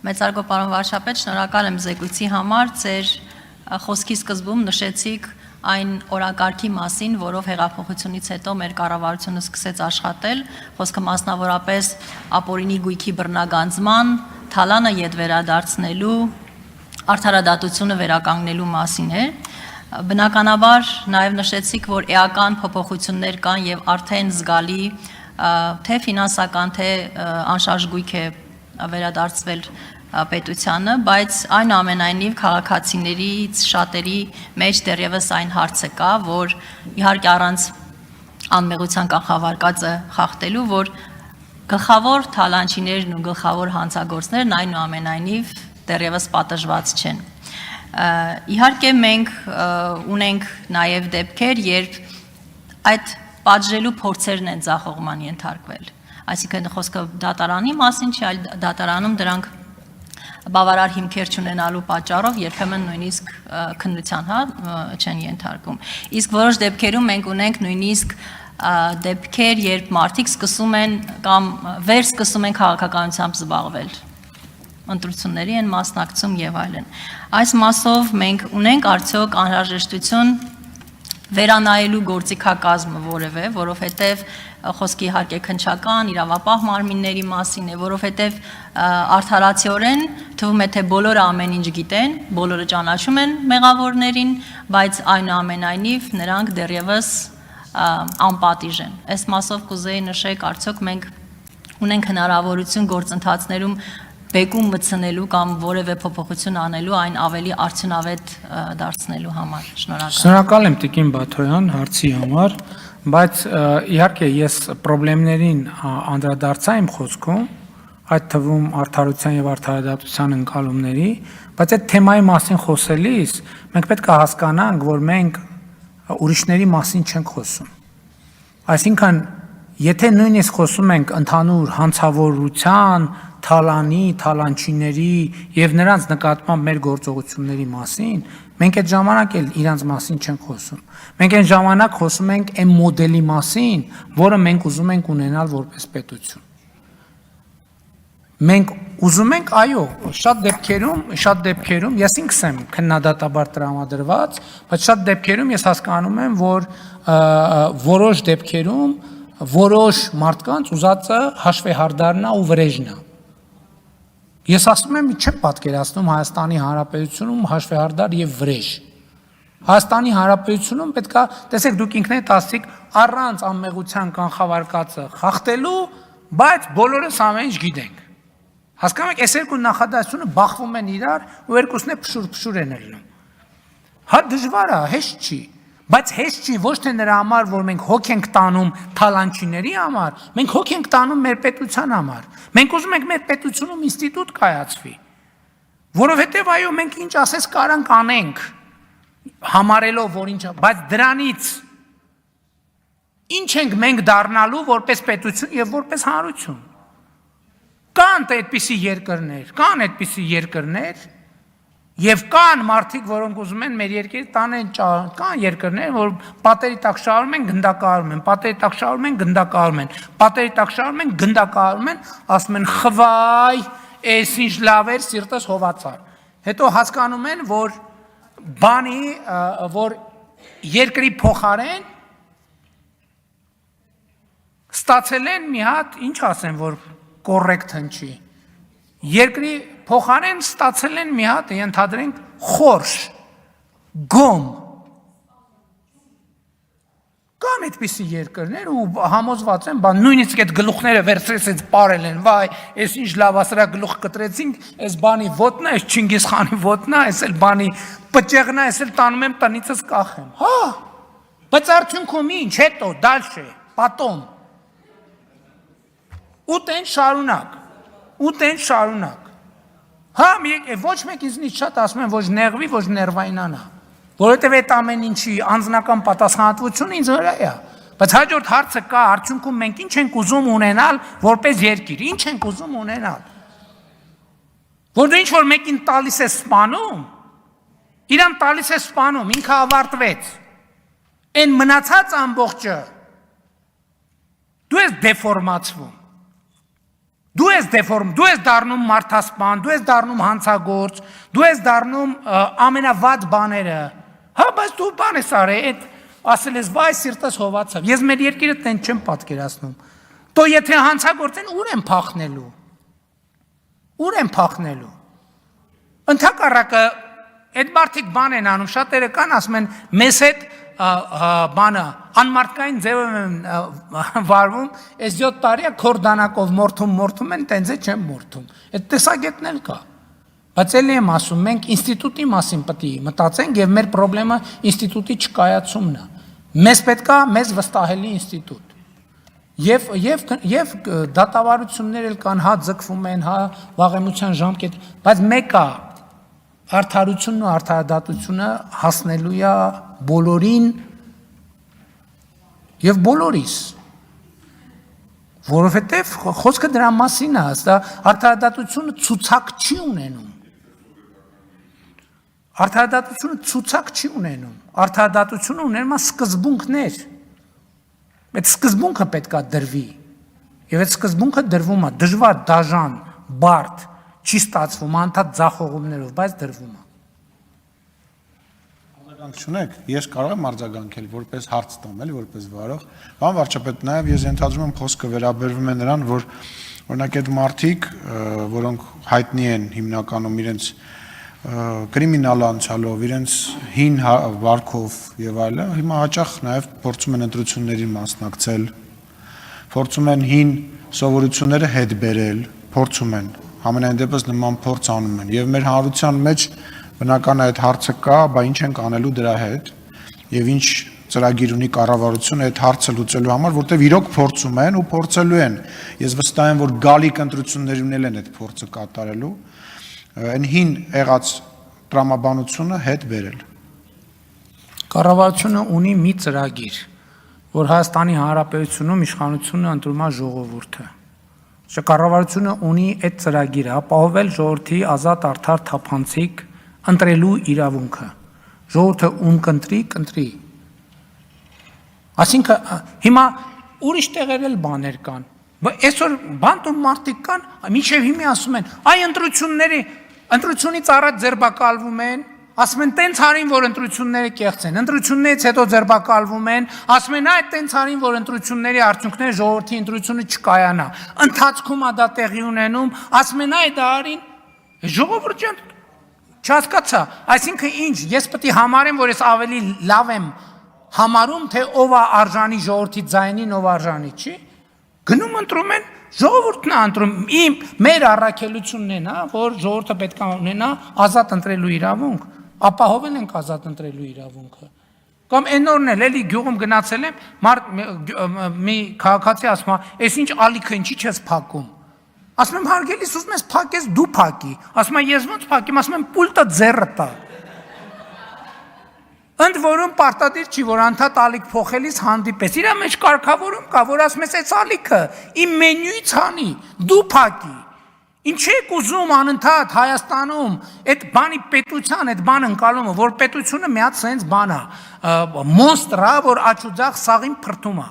Մեծարգո պարոն վարչապետ, շնորհակալ եմ զեկույցի համար, ձեր խոսքի սկզբում նշեցիք այն օրակարգի մասին, որով հեղափոխությունից հետո մեր կառավարությունը սկսեց աշխատել, խոսքը մասնավորապես ապօրինի գույքի բռնագանձման, թալանը ետ վերադարձնելու, արդարադատությունը վերականգնելու մասին էր։ Բնականաբար նաև նշեցիք, որ էական փոփոխություններ կան եւ արդեն զգալի թե ֆինանսական, թե անշարժ գույք է վերադարձվել պետությանը, բայց այնուամենայնիվ քաղաքացիներից շատերի մեջ դեռևս այն հարցը կա, որ իհարկե առանց անմեղության կանխավարկածը խախտելու, որ գլխավոր թալանչիներն ու գլխավոր հանցագործներն այնուամենայնիվ դեռևս պատժված չեն։ Իհարկե մենք ունենք նաև դեպքեր, երբ այդ պատժելու փորձերն են ձախողման ենթարկվել։ Այսինքն խոսքը դատարանի մասին չի, այլ դատարանում դրանք բավարար հիմքեր չունենալու պատճառով երբեմն նույնիսկ քննության չեն ենթարկում։ Իսկ որոշ դեպքերում մենք ունենք նույնիսկ դեպքեր, երբ մարդիկ սկսում են կամ վերսկսում են քաղաքականությամբ զբաղվել, ընտրությունների են մասնակցում եւ այլն։ Այս մասով մենք ունենք արդյոք անհրաժեշտություն վերանայելու գործիքակազմը որևէ, որովհետև խոսքի իհարկե քննչական, իրավապահ մարմինների մասին է, որովհետև արդարացիորեն թվում է թե բոլորը ամեն ինչ գիտեն, բոլորը ճանաչում են մեղավորներին, բայց այնուամենայնիվ նրանք դեռևս անպատիժ են։ Այս մասով կուզեի նշեք, արդյոք մենք ունենք հնարավորություն գործընթացներում բեկում մտցնելու կամ որևէ փոփոխություն անելու այն ավելի արդյունավետ դարձնելու համար։ Շնորհակալ։ Շնորհակալ եմ Տիկին Բաթոյան հարցի համար, բայց իհարկե ես խնդիրներին անդրադարձա իմ խոսքում, այդ թվում արդարության եւ արդարադատության ընկալումների, բայց այդ թեմայի մասին խոսելիս մենք պետք է հասկանանք, որ մենք ուրիշների մասին չենք խոսում։ Այսինքն, եթե նույնիսկ խոսում ենք ընդհանուր հանցավորության, թալանի, թալանչիների եւ նրանց նկատմամբ մեր գործողությունների մասին, մենք այդ ժամանակ էլ իրանց մասին չենք խոսում։ Մենք այն ժամանակ խոսում ենք այն մոդելի մասին, որը մենք ուզում ենք ունենալ որպես պետություն։ Մենք ուզում ենք, այո, շատ դեպքերում, ես ինքս եմ քննադատաբար տրամադրված, բայց շատ դեպքերում ես հասկանում եմ, որ որոշ դեպքերում որոշ մարդկանց ուզածը հաշվեհարդարն է ու վրեժն է։ Ես ասում եմ, չեմ պատկերացնում Հայաստանի Հանրապետությունում հաշվեհարդար եւ վրեժ։ Հայաստանի Հանրապետությունում պետքա, տեսեք, դուք ինքներդ ասացիք, առանց անմեղության կանխավարկածը խախտելու, բայց բոլորս ամեն ինչ գիտենք։ Հասկանում եք, այս երկու նախադասությունը բախվում են իրար ու երկուսն է փշուր են ելնում։ Հա դժվար է, հեշտ չի, բայց հեշտ չի ոչ թե նրա համար, որ մենք հոգ ենք տանում թալանչիների համար, մենք հոգ ենք տանում մեր պետության համար։ Մենք ուզում ենք մեր պետությունում ինստիտուտ կայացվի, որովհետև այո, մենք ինչ ասես կարանք անենք, համարելով, որ ինչ, բայց դրանից ինչ ենք մենք դառնալու որպես պետություն եւ որպես հանրություն։ Կան այդպիսի երկրներ, եւ կան մարդիկ, որոնք ուզում են մեր երկիրը տանեն, կան երկրներ, որ պատերի տակ շարում են, գնդակահարում են, պատերի տակ շարում են, գնդակահարում են, պատերի տակ շարում են, գնդակահարում են, ասում են խվայ, էս ինչ լավ էր, սիրտս հովացար։ Հետո հասկանում են, որ երկրի փոխարեն ստացել են մի հատ, ինչ ասեմ, որ կոռեկտ հնչի։ Երկրի փոխարեն ստացել են մի հատ, ենթադրենք, խորշ, գոմ։ Կան այդպիսի երկրներ ու համոզված են, նույնիսկ այդ գլուխները վերցրեցից պարել են, վայ, այս ինչ լավասրա գլուխ կտրեցինք, այս բանի ոտն է, այս Չինգիզ խանի ոտն է, այս էլ բանի պճեղն է, այս էլ տանում եմ տնիցս կախեմ։ Հա, բայց արդյունքում ինչ, հետո, դալշե, պատոմ։ Ուտեն շարունակ։ Հա, ոչ մեկ ինձնից շատ ասում են, ոչ նեղվի, ոչ ներվայնանա, որովհետև այդ ամեն ինչի անձնական պատասխանատվությունը ինձ վրա է, բայց հաջորդ հարցը կա, արդյունքում մենք ինչ ենք ուզում ունենալ որպես երկիր, ինչ ենք ուզում ունենալ, որ դու ինչ-որ մեկին տալիս է սպանում, իրան տալիս է սպանում, ինքը ավարտվեց, այն մնացած ամբողջը, դու ես դեֆորմացվում, Դու ես դեֆորմ, դու ես դառնում մարդասպան, դու ես դառնում հանցագործ, դու ես դառնում ամենավատ բաները։ Հա, բայց դու բան ես արել, այդ ասել ես վայ սիրտս հովացավ։ Ես մեր երկիրը տենց չեմ պատկերացնում։ Դու եթե հանցագործ են, ուր են փախնելու։ Ուր են փախնելու։ Ընդհակառակը այդ մարդիկ բան են անում, շատերը կան ասում են մեզ հետ բանը անմարտկային ձևով են վարվում, այս 7 տարի է քորդանակով մորթում են, տենց է չեմ մորթում։ Այդ տեսակետն էլ կա։ Բայց էլի եմ ասում, մենք ինստիտուտի մասին պետք է մտածենք եւ մեր խնդրումը ինստիտուտի չկայացումն է։ Մեզ պետք է մեզ վստահելի ինստիտուտ։ Եվ դատավարություններ էլ կան, հա ձգվում են, հա վաղեմության ժամկետ, բայց մեկը արդարությունն ու արդարադատությունը հասնելու է բոլորին եւ բոլորիս, որովհետեւ խոսքը դրա մասին է, դա արդարադատությունը ցուցակ չի ունենում։ Արդարադատությունը ցուցակ չի ունենում։ Արդարադատությունը ունենում է սկզբունքներ։ Այդ սկզբունքը պետք է դրվի։ Եվ այդ սկզբունքը դրվում է դժվար, դաժան, բարդ, չի ստացվում անդադ ձախողումներով, բայց դրվում է։ Արձագանք չունեք, ես կարող եմ արձագանքել որպես հարց տամ, էլի որպես վարող։ Բան վարչապետ, նաև ես ենթադրում եմ խոսքը վերաբերվում է նրան, որ օրինակ այդ մարդիկ, որոնք հայտնի են հիմնականում իրենց կրիմինալ անցյալով, իրենց հին վարքով եւ այլն, հիմա հաճախ նաև փորձում են ընտրություններին մասնակցել, փորձում են հին սովորությունները հետ բերել, փորձում են, համենայն դեպս նման փորձ անում են եւ մեր հանրության մեջ բնական է այդ հարցը կա, բա ինչ ենք անելու դրա հետ եւ ինչ ծրագիր ունի կառավարությունը այդ հարցը լուծելու համար, որտեվ իրոք փորձում են ու փորձելու են։ Ես վստահ եմ, որ գալիք ընտրություններում են այդ փորձը կատարելու, այն հին եղած տրամաբանությունը հետ բերել։ Կառավարությունը ունի մի ծրագիր, որ Հայաստանի Հանրապետությունում իշխանությունը ընտրում է ժողովուրդը։ Կառավարությունը ունի այդ ծրագիրը, ապահովել ժողովրդի ազատ արդար թափանցիկ ընտրելու իրավունքը։ Ժողովուրդը ում կընտրի։ Այսինքն հիմա ուրիշ տեղեր էլ բաներ կան։ Այսօր բանտում մարդիկ կան, մինչև հիմա ասում են, այ ընտրությունից առաջ ձերբակալվում են, ասում են տենց արին, որ ընտրությունները կեղծ են, ընտրություններից հետո ձերբակալվում են, ասում են այ տենց արին, որ ընտրությունների արդյունքները ժողովրդի ընտրությունը չկայանա։ Ընթացքում է դա տեղի ունենում, ասում են այ դա արին, ժողովուրդ ջան, չհասկացա, այսինքն ինչ, ես պետք է համարեմ, որ ես ավելի լավ եմ համարում, թե ով է արժանի ժողովրդի ձայնին, ով արժանի չի։ Գնում ընտրում են, ժողովուրդն է ընտրում, մեր առաքելությունն է, որ ժողովուրդը պետք է ունենա ազատ ընտրելու իրավունք, ապահովել ենք ազատ ընտրելու իրավունքը։ Կամ այն օրն էլ էլի գյուղում գնացել եմ, մի քաղաքացի ասում է, «Էս ինչ ալիքը ինչի չես փակում»։ Ասում եմ, հարգելիս, ուզում ես փակես, դու փակի։ Ասում եմ, ես ոնց փակեմ, ասում եմ, պուլտը ձեռը տա։ Ընդ որում պարտադիր չի, որ անդադ ալիք փոխելիս հանդիպես։ Իրա մեջ կարգավորում կա, որ ասում ես, այս ալիքը իմ մենյուից հանի, դու փակի։ Ինչ եք ուզում անընդհատ Հայաստանում այդ բանի պետության, այդ բան ընկալումը, որ պետությունը մի հատ սենց բան է, մոնստր է, որ աչուձախ սաղին փրթում է։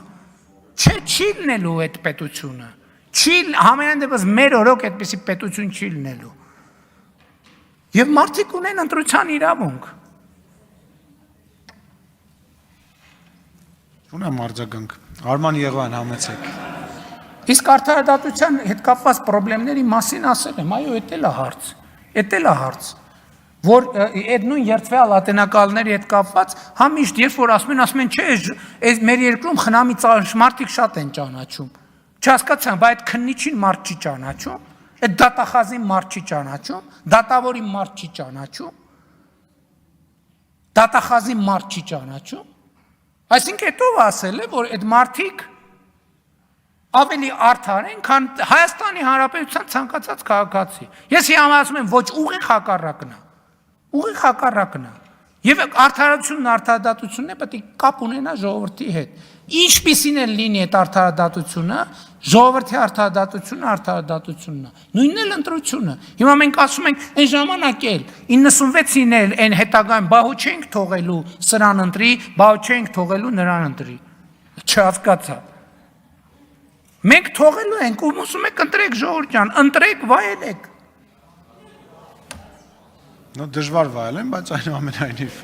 Չի լինելու այդ պետությունը։ Չի համենայն դեպս մեր օրոք այդպիսի պետություն չի լինելու։ Եվ մարդիկ ունեն ընտրության իրավունք։ Ունեմ արձագանք։ Արման Եղոյան, համեցեք։ Իսկ արդարադատության հետ կապված խնդիրների մասին ասել եմ, այո, էդ էլ է հարց, որ այդ նույն երթվյալ ատենակալների հետ կապված համիշտ երբ որ ասում են, չէ, այս մեր երկրում խնամի մարդիկ շատ են ճանաչում։ Չհասկացան, բայց այդ քննիչին մարդ չի ճանաչում, այդ դատախազին մարդ չի ճանաչում, դատավորի մարդ չի ճանաչում, դատախազին մարդ չի ճանաչում։ Այսինքն հետո ասել է, որ այդ մարդիկ ավելի արդար են, քան Հայաստանի Հանրապետության ցանկացած քաղաքացի։ Ես ասում եմ, ոչ, ուղիղ հակառակն է։ Եվ արդարությունն արդարադատությունն է պետք է կապ ունենա ժողովրդի հետ։ Ինչպիսին էլ լինի այդ արդարադատությունը, ժողովրդի արդարադատությունն է։ Նույնն էլ ընտրությունը։ Հիմա մենք ասում ենք, այն ժամանակ էլ 96-ին էլ այն հետագայում բահու չենք թողելու սրան ընտրի, բահու չենք թողելու նրան ընտրի։ Չհասկացա։ Մենք թողելու ենք ու ուսում եք ընտրեք ժողովուրդ ջան, ընտրեք, վայելեք։ Դժվար վայել են, բայց այնուամենայնիվ